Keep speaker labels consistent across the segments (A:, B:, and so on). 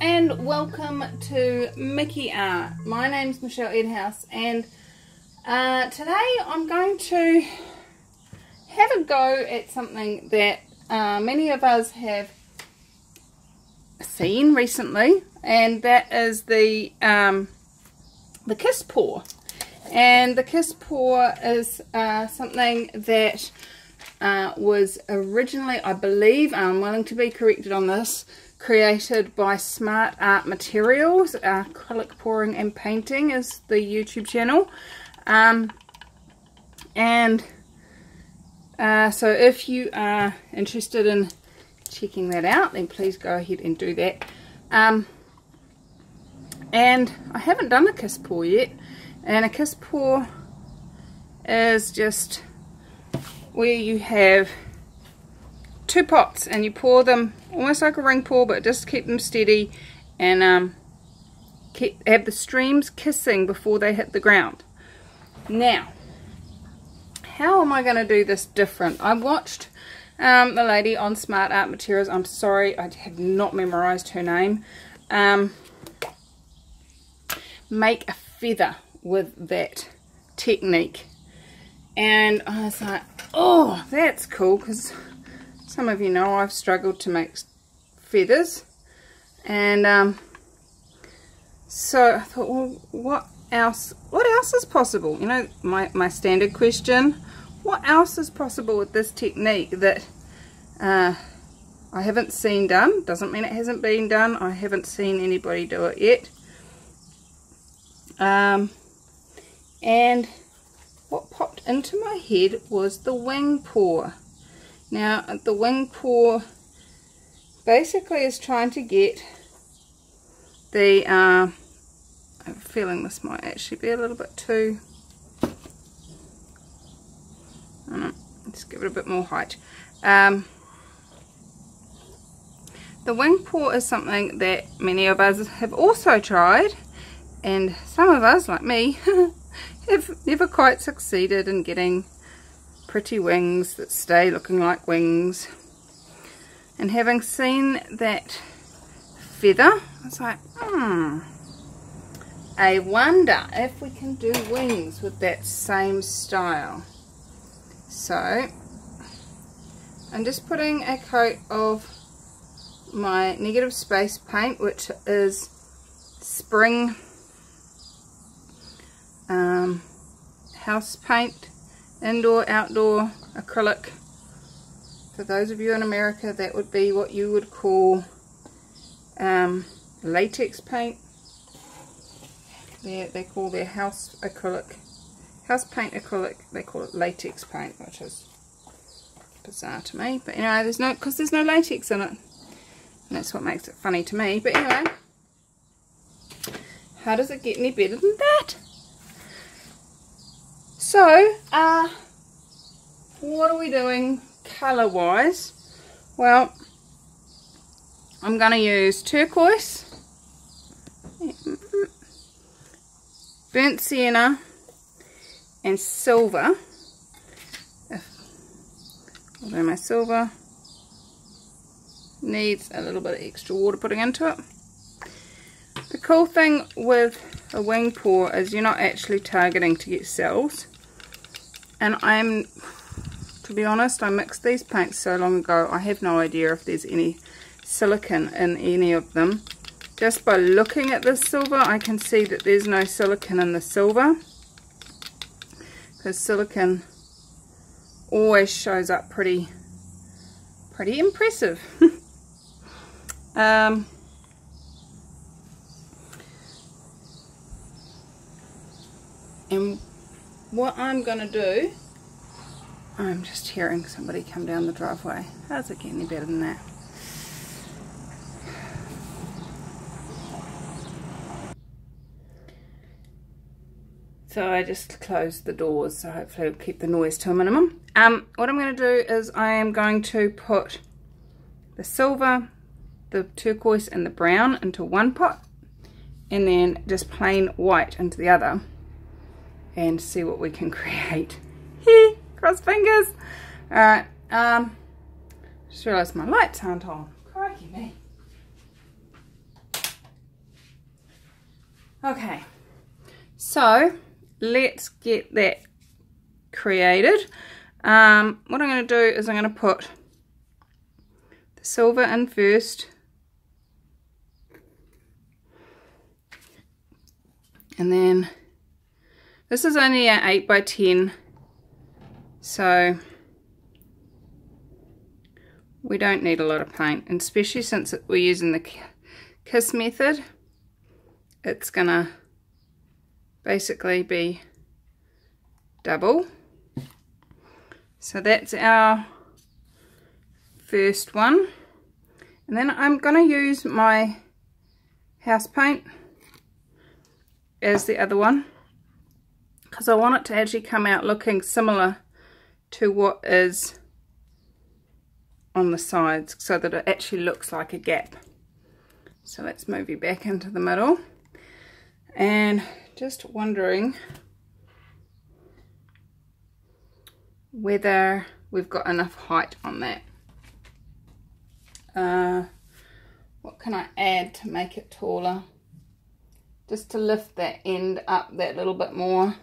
A: and welcome to Mickey Art. My name's Michelle Edhouse, and today I'm going to have a go at something that many of us have seen recently, and that is the kiss paw. And the kiss paw is something that was originally, I believe, I'm willing to be corrected on this, created by Smart Art Materials. Acrylic Pouring and Painting is the YouTube channel. So if you are interested in checking that out, then please go ahead and do that. And I haven't done a kiss paw yet, and a kiss paw is just where you have two pots and you pour them almost like a ring pour, but just keep them steady and have the streams kissing before they hit the ground. Now, how am I going to do this different? I watched the lady on Smart Art Materials, I'm sorry I have not memorized her name, make a feather with that technique. And I was like, oh, that's cool, because some of you know I've struggled to make feathers. And so I thought, well, what else is possible? You know, my standard question, what else is possible with this technique that I haven't seen done? Doesn't mean it hasn't been done. I haven't seen anybody do it yet. And what popped into my head was the wing paw. Now, the wing paw basically is trying to get the, I have a feeling this might actually be a little bit too, let's give it a bit more height. The wing paw is something that many of us have also tried, and some of us, like me, have never quite succeeded in getting pretty wings that stay looking like wings. And having seen that feather, I was like, I wonder if we can do wings with that same style. So I'm just putting a coat of my negative space paint, which is spring house paint, indoor, outdoor, acrylic. For those of you in America, that would be what you would call latex paint. They call their house paint acrylic. They call it latex paint, which is bizarre to me. But you know, there's no latex in it, and that's what makes it funny to me. But anyway, how does it get any better than that? So, what are we doing colour wise? Well, I'm going to use turquoise, burnt sienna, and silver. Although my silver needs a little bit of extra water putting into it. The cool thing with a wing paw is you're not actually targeting to get cells. And to be honest, I mixed these paints so long ago, I have no idea if there's any silicone in any of them. Just by looking at this silver, I can see that there's no silicone in the silver, because silicone always shows up pretty impressive. And what I'm going to do, I'm just hearing somebody come down the driveway. How's it get any better than that? So I just closed the doors, so hopefully it'll keep the noise to a minimum. What I'm going to do is I am going to put the silver, the turquoise and the brown into one pot, and then just plain white into the other, and see what we can create. Cross fingers. Alright, just realised my lights aren't on. Crikey me. Okay, so let's get that created. What I'm going to do is I'm going to put the silver in first, and then this is only an 8 by 10, so we don't need a lot of paint, and especially since we're using the kiss method, it's gonna basically be double. So that's our first one, and then I'm gonna use my house paint as the other one, because I want it to actually come out looking similar to what is on the sides, so that it actually looks like a gap. So let's move you back into the middle, and just wondering whether we've got enough height on that. What can I add to make it taller? Just to lift that end up that little bit more.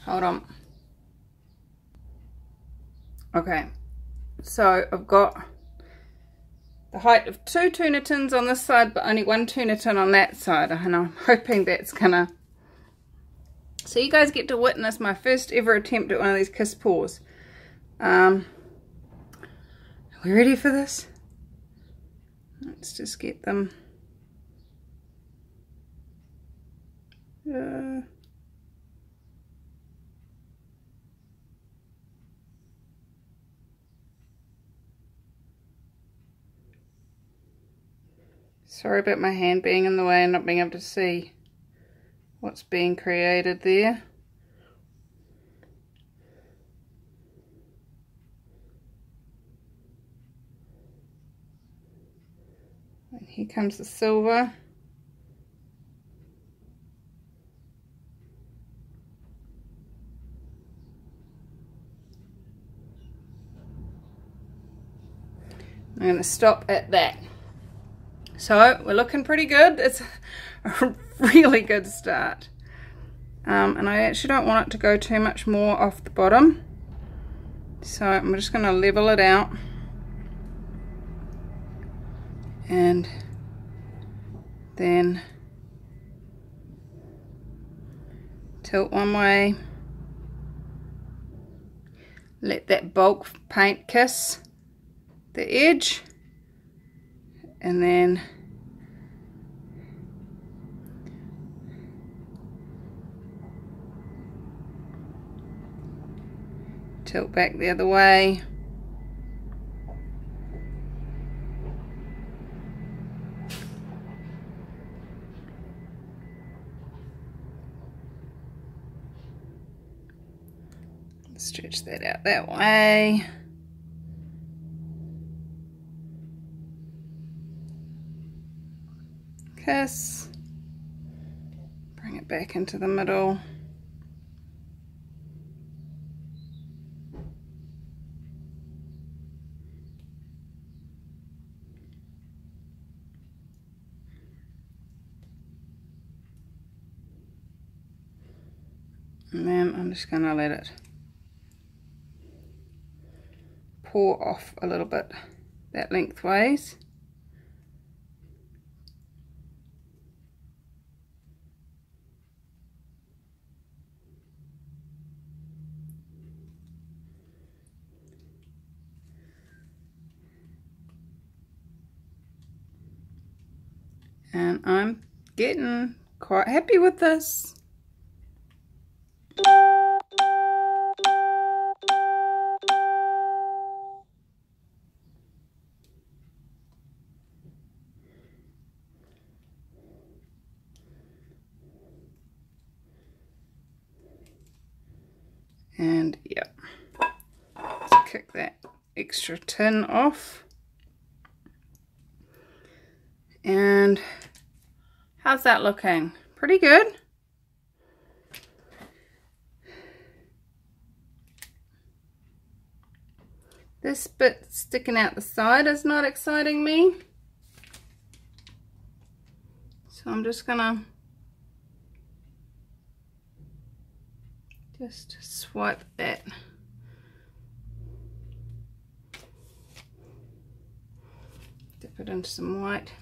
A: Hold on. Okay, so I've got the height of 2 tuna tins on this side, but only 1 tuna tin on that side, and I'm hoping that's gonna... So you guys get to witness my first ever attempt at one of these kiss paws. Are we ready for this? Let's just get them. Sorry about my hand being in the way and not being able to see what's being created there. And here comes the silver. I'm going to stop at that. So we're looking pretty good. It's a really good start. And I actually don't want it to go too much more off the bottom. So I'm just going to level it out. And then tilt one way. Let that bulk paint kiss the edge. And then tilt back the other way. Stretch that out that way. Kiss, bring it back into the middle, and then I'm just going to let it pour off a little bit, that lengthways. And I'm getting quite happy with this. And yep, let's kick that extra tin off. And how's that looking? Pretty good. This bit sticking out the side is not exciting me. So I'm just gonna just swipe that. Dip it into some white.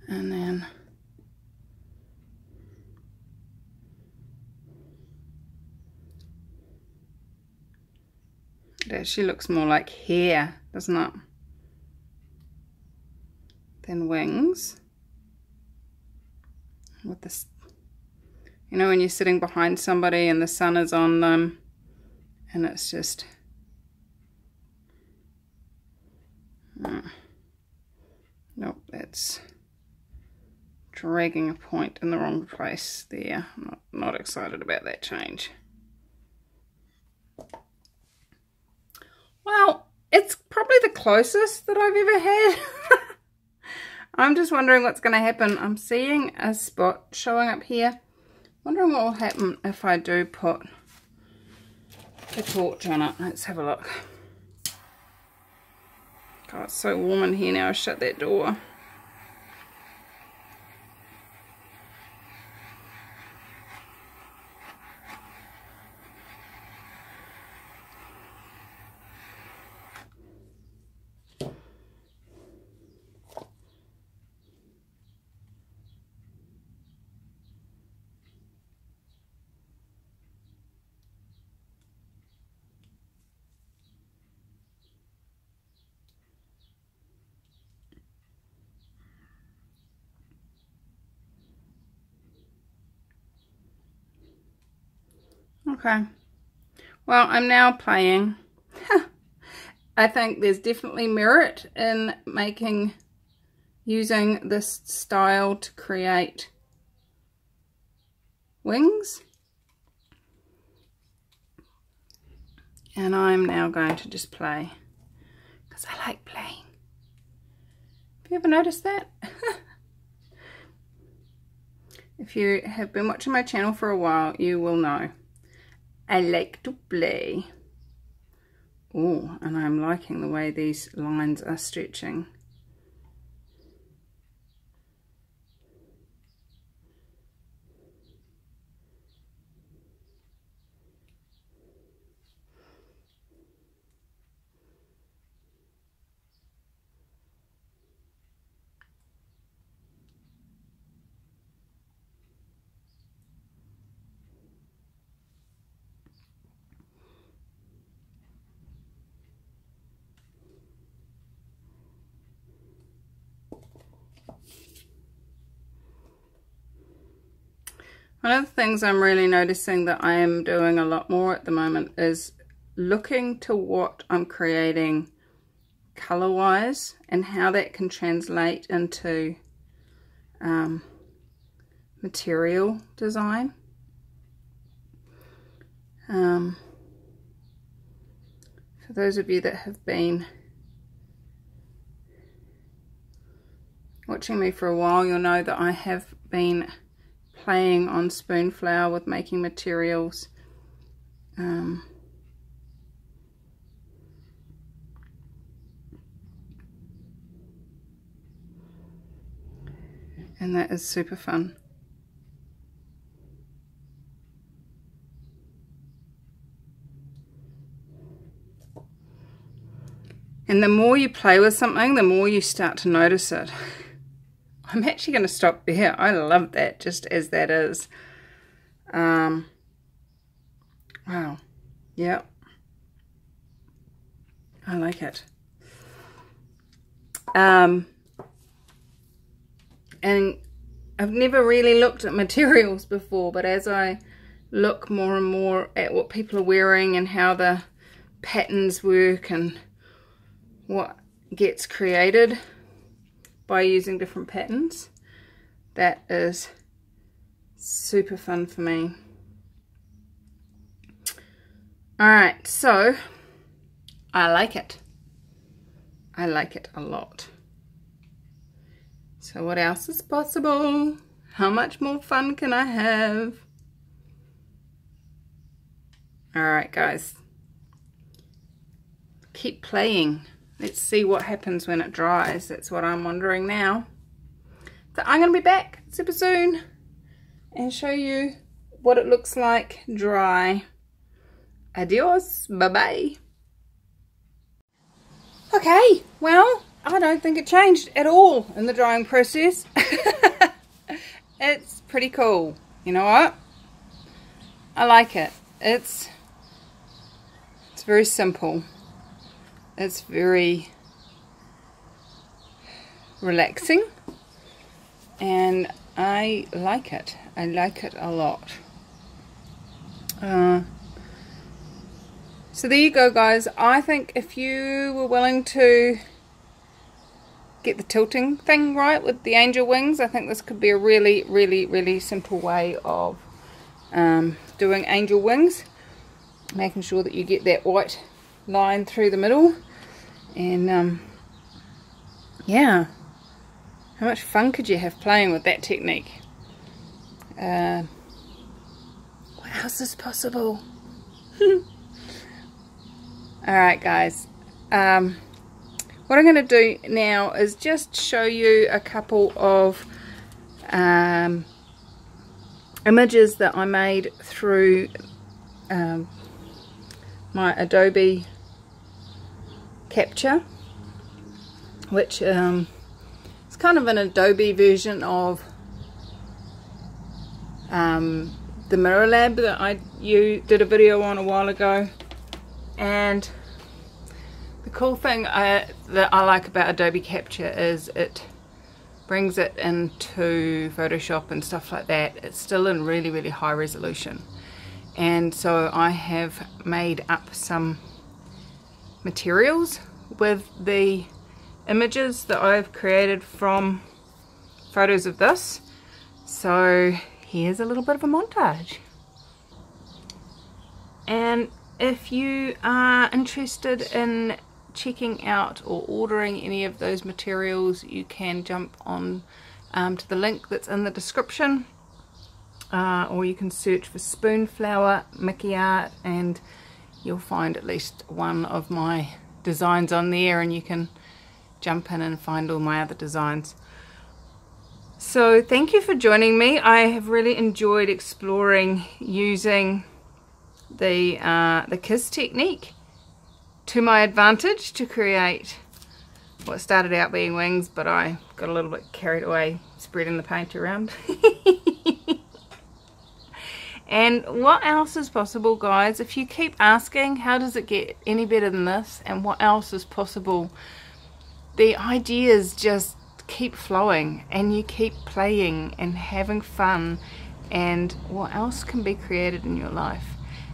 A: And then it actually looks more like hair, doesn't it? Than wings. With this, you know, when you're sitting behind somebody and the sun is on them, and it's just nope, that's dragging a point in the wrong place there. I'm not excited about that change. Well, it's probably the closest that I've ever had. I'm just wondering what's going to happen. I'm seeing a spot showing up here. Wondering what will happen if I do put a torch on it. Let's have a look. God, it's so warm in here now. I'll shut that door. Okay, well, I'm now playing. I think there's definitely merit in using this style to create wings. And I'm now going to just play, because I like playing. Have you ever noticed that? If you have been watching my channel for a while, you will know. I like to play. Oh, and I'm liking the way these lines are stretching. One of the things I'm really noticing that I am doing a lot more at the moment is looking to what I'm creating color-wise and how that can translate into material design. For those of you that have been watching me for a while, you'll know that I have been playing on spoon flower with making materials. And that is super fun. And the more you play with something, the more you start to notice it. I'm actually going to stop there. I love that just as that is. Wow. Yep. I like it. And I've never really looked at materials before, but as I look more and more at what people are wearing and how the patterns work and what gets created by using different patterns, that is super fun for me. Alright, so I like it. I like it a lot. So what else is possible? How much more fun can I have? Alright guys, keep playing. Let's see what happens when it dries. That's what I'm wondering now. So I'm going to be back super soon and show you what it looks like dry. Adios, bye bye. Okay, well, I don't think it changed at all in the drying process. It's pretty cool. You know what? I like it. It's very simple. It's very relaxing, and I like it. I like it a lot. So there you go guys. I think if you were willing to get the tilting thing right with the angel wings, I think this could be a really, really, really simple way of doing angel wings. Making sure that you get that white line through the middle. And yeah, how much fun could you have playing with that technique? What else is possible? Alright guys, what I'm going to do now is just show you a couple of images that I made through my Adobe Capture, which is kind of an Adobe version of the Mirror Lab that I did a video on a while ago. And the cool thing that I like about Adobe Capture is it brings it into Photoshop and stuff like that. It's still in really, really high resolution. And so I have made up some materials with the images that I've created from photos of this. So here's a little bit of a montage. And if you are interested in checking out or ordering any of those materials, you can jump on to the link that's in the description, or you can search for Spoonflower Mickey Art and you'll find at least one of my designs on there, and you can jump in and find all my other designs. So thank you for joining me. I have really enjoyed exploring using the kiss technique to my advantage to create what started out being wings, but I got a little bit carried away spreading the paint around. And what else is possible, guys? If you keep asking how does it get any better than this and what else is possible, the ideas just keep flowing and you keep playing and having fun. And what else can be created in your life?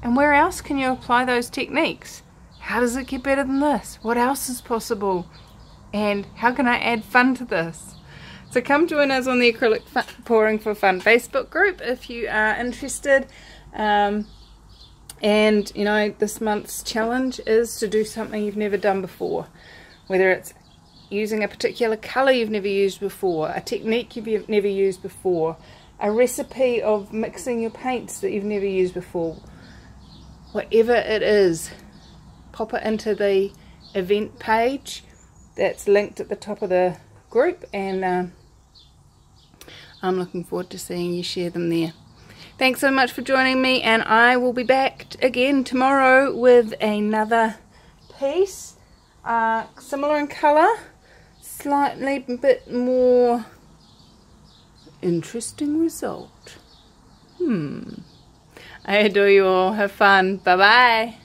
A: And where else can you apply those techniques? How does it get better than this? What else is possible? And how can I add fun to this? So come join us on the Acrylic Pouring for Fun Facebook group if you are interested. And you know, this month's challenge is to do something you've never done before. Whether it's using a particular colour you've never used before, a technique you've never used before, a recipe of mixing your paints that you've never used before. Whatever it is, pop it into the event page that's linked at the top of the group, and I'm looking forward to seeing you share them there. Thanks so much for joining me, and I will be back again tomorrow with another piece, similar in colour, slightly bit more interesting result. I adore you all. Have fun. Bye bye.